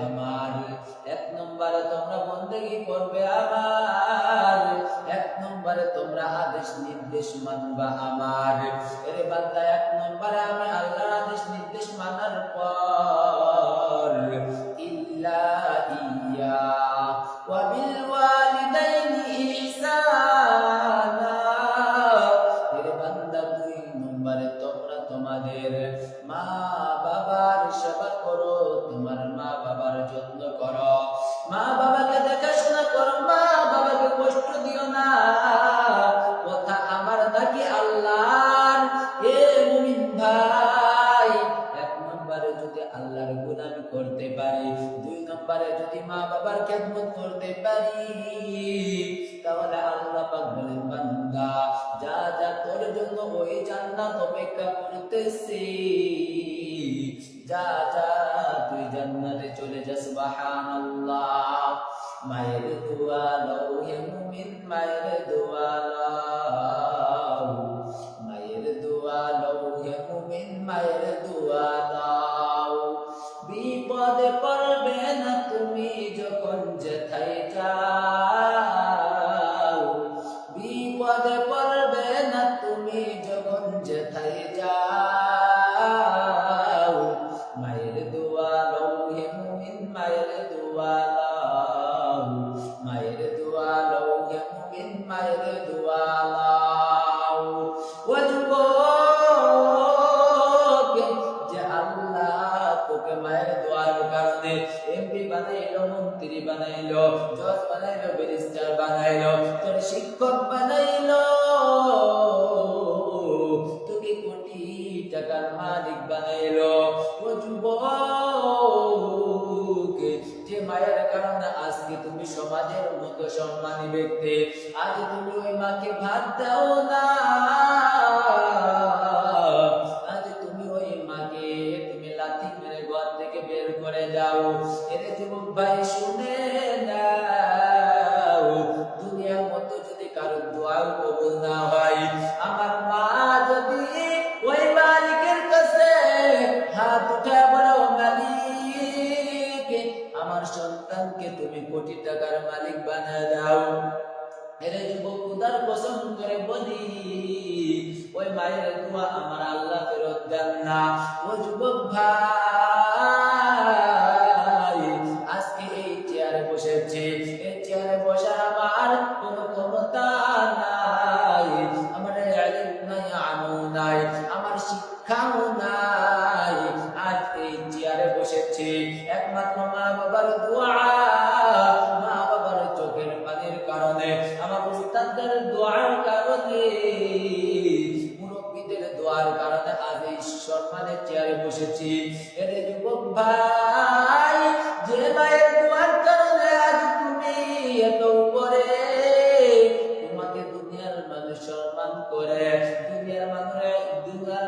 আমার, 1 নম্বরে তোমরা বন্দেগী করবে আমার, 1 নম্বরে তোমরা আদেশ নির্দেশ মানবা আমার। এরে বান্দা 1 নম্বরে আমি আল্লাহর আদেশ নির্দেশ মানার পর ইল্লা ইয়া ওয়া বিল ওয়ালিদাইনি ইহসানা, এরে বান্দা 2 নম্বরে তোমরা তোমাদের মা বাবার সেবা করো, তোমার মা বাবার যত্ন করো, মা বাবাকে দেখাশোনা করো, মা বাবাকে কষ্ট দিও না। কথা আমার নাকি আল্লাহর? এ মুমিন ভাই, 1 নম্বরে যদি আল্লাহর গোলামি করতে পারি, 2 নম্বরে যদি মা বাবার খেদমত করতে পারি, তাহলে আল্লাহ পাক বলেন বান্দা যা যা তোর জন্য ওই জান্নাত অপেক্ষা করতেছে, যা যা তুই জান্নাতে চলে যা। সুবহানাল্লাহ। মায়ের দোয়া লও হে মুমিন, মায়ের দোয়া লও, মায়ের দোয়া লও হে মুমিন, মায়ের দোয়া লও। বিপদে পড়বে না তুমি যখন যেথায় যাও, বিপদে পড়বে না তুমি যখন যেথায় যাও। মায়ের দোয়া লও হে মুমিন, মায়ের দোয়া লও, মায়ের দোয়া লও হে মুমিন, মায়ের দোয়া লও। ও যুবক, যে আল্লাহ তোকে মায়ের দোয়ার কারণে এমপি বানাইলো, মন্ত্রী বানাইলো, জজ বানাইলো, ব্যারিস্টার বানাইলো, তোর শিক্ষক বানাইলো, তোকে কোটি টাকার মালিক বানাইলো। ও যুবক, যে মায়ের কারণে আজকে তুমি সমাজের মতো সম্মানী ব্যক্তি, আজ তুমি ওই মাকে ভাত দাও না, আজ তুমি ওই মাকে তুমি লাথি মেরে ঘর থেকে বের করে যাও। এর যুবক ভাই শুনে নাও, দুনিয়ার মতো যদি কারো দোয়াও কবুল না হয়, আমার মা যদি ওই মালিকের কাছে হাত উঠায় বলো মালিক আমার সন্তানকে তুমি কোটি টাকার মালিক বানায় দাও, এরে যুবক খোদার কসম করে বলি ওই মায়ের দোয়া আমার আল্লাহ ফেরত দেন না। ও যুবক ভাই, আজকে এই চেয়ারে বসেছি, এই চেয়ারে বসার আমার কোনো ক্ষমতা নাই, আমার ইলম নাই, আমল নাই, আমার শিক্ষাও নাই। আজ এই চেয়ারে বসেছি একমাত্র মা বাবার দোয়া, মা বাবার চোখের পানির কারণে, আমার উস্তাদদের দোয়ার কারণে, মুরব্বীদের দোয়ার কারণে আজ এই সম্মানের চেয়ারে বসেছি। এর যুবক ভাই, যে মায়ের দোয়ার কারণে আজ তুমি এত উপরে, তোমাকে দুনিয়ার মানুষ সম্মান করে, দুনিয়ার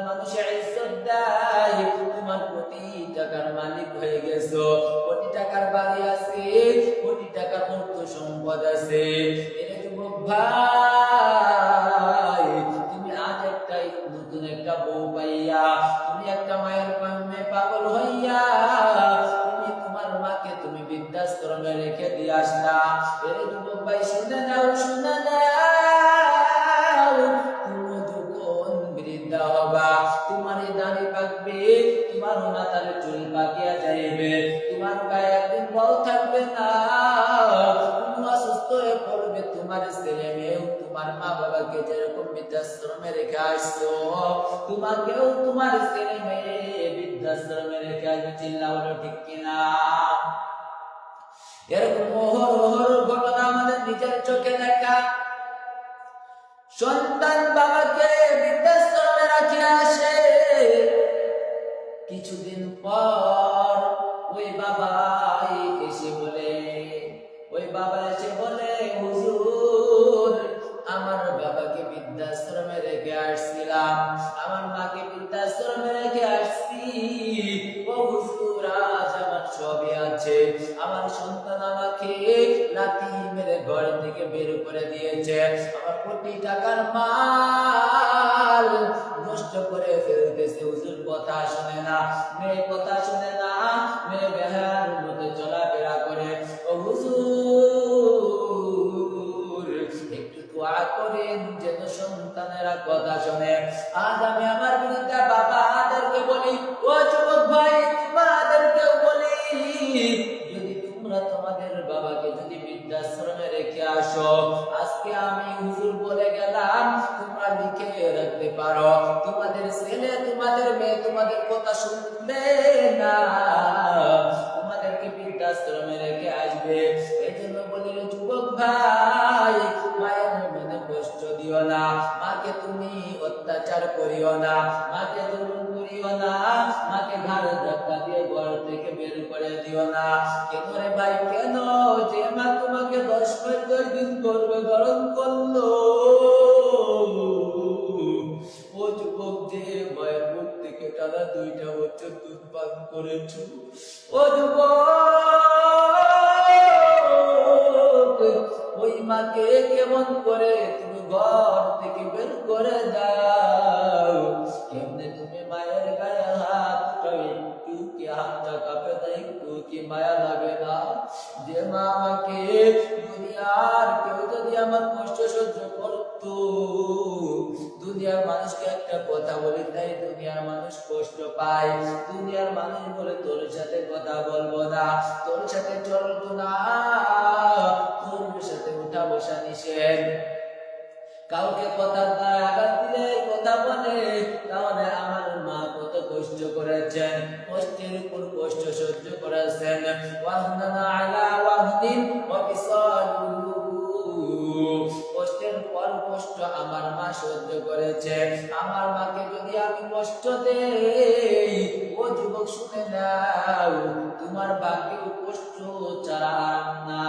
মানুষ ইজ্জত দেয়, তোমার কোটি টাকার মালিক হয়ে গেছো, কোটি টাকার বাড়ি আছে, কোটি টাকার অর্থ সম্পদ আছে। এর যুবক ভাই, তুমি আজ একটা নতুন একটা বউ পাইয়া, তুমি একটা মায়ের প্রেমে পাগল হইয়া, তুমি তোমার মাকে তুমি বৃদ্ধাশ্রমে রেখে দিয়ে আসলা। এর যুবক ভাই শুনে নাও, শুনে নাও, তুমি যখন বৃদ্ধা হবা, তোমার দাড়ি পাকবে, তোমার মাথার চুল পাকিয়া যাইবে, তোমার গায়ে একদিন বল থাকবে না, তুমি অসুস্থ হয়ে পড়বে, তোমার ছেলে মেয়েও তোমার মা বাবাকে যেরকম বৃদ্ধাশ্রমে রেখে আসছো, তোমাকেও তোমার ছেলে মেয়ে বৃদ্ধাশ্রমে রেখে আসবে। চিল্লা হলো ঠিক কিনা? এরকম অহরহ ঘটনা আমাদের নিজের চোখে দেখা। সন্তান বাবাকে বৃদ্ধাশ্রমে রাখে আসে, কিছুদিন পর ওই বাবা এসে বলে হুজুর, আমার বাবাকে বৃদ্ধাশ্রমে রেখে আসছিলাম, আমার মাকে বৃদ্ধাশ্রমে রেখে আসছি, ও হুজুর আজ আমার সবই আছে, আমার সন্তান আমাকে লাথি মেরে ঘর থেকে বের করে দিয়েছে, আমার কোটি টাকার মাল নষ্ট করে ফেলতেছে। হুজুর কথা শুনে না, মেয়ে কথা শুনে না, মেয়ে বেহায়ার মতো চলাফেরা করে। ও হুজুর, একটু দোয়া করেন যেন সন্তানেরা কথা শুনে। আজ আমি আমার বিরুদ্ধে বাবাদেরকে বলি, ও যুবক ভাই তোমাদেরকেও বলি, যদি তোমরা তোমাদের বাবাকে যদি বৃদ্ধাশ্রমে রেখে আসো, আজকে আমি হুজুর বলে গেলাম, তোমরা লিখে রাখতে পারো, তোমাদের ছেলে তোমাদের মেয়ে তোমাদের কথা শুনবে না, তোমাদেরকে বৃদ্ধাশ্রমে রেখে আসবে। এই জন্য বলি যুবক ভাই, মায়ের মনে কষ্ট দিও না, মাকে তুমি অত্যাচার করিও না, মাকে জুলুম করিও না, মাকে ঘাড়ে ধাক্কা দিয়ে ঘর থেকে বের করে দিও না। কেন রে ভাই কেন? যে মা তোমাকে 10 দিন করবে ধারণ করলো, ও যুবক যে মায়ের মুখ থেকে টানা 2টা বছর দুধ পান করেছ, ও যুবক ওই মাকে কেমন করে তুমি ঘর থেকে বের করে দাও? কেমনে তুমি মায়ের গায়ে হাত উঠাবে? একটু কি হাতটা কাঁপে দেয়? একটু কি মায়া লাগে না? যে মা আমাকে দুনিয়ার কেউ যদি আমার কষ্ট সহ্য করতো, দুনিয়ার মানুষকে একটা কথা বলি তাই দুনিয়ার মানুষ কষ্ট পায়, দুনিয়ার মানুষ বলে তোর সাথে কথা বলবো না, তোর সাথে চলবো না, তোর সাথে উঠা বসা নিষেধ, কাউকে কথা আঘাত দিলে কথা বলে। তাহলে আমার মা কত কষ্ট করেছেন, কষ্টের উপর কষ্ট সহ্য করেছেন। ওয়াহনানা আলা ওয়াহনিন ওয়া ফিসালুহু, কষ্টের পর কষ্ট আমার মা সহ্য করেছে। আমার মাকে যদি আমি কষ্ট দেই, ও যুবক শুনে নাও, তোমার ভাগ্যে কষ্ট ছাড়া আর না।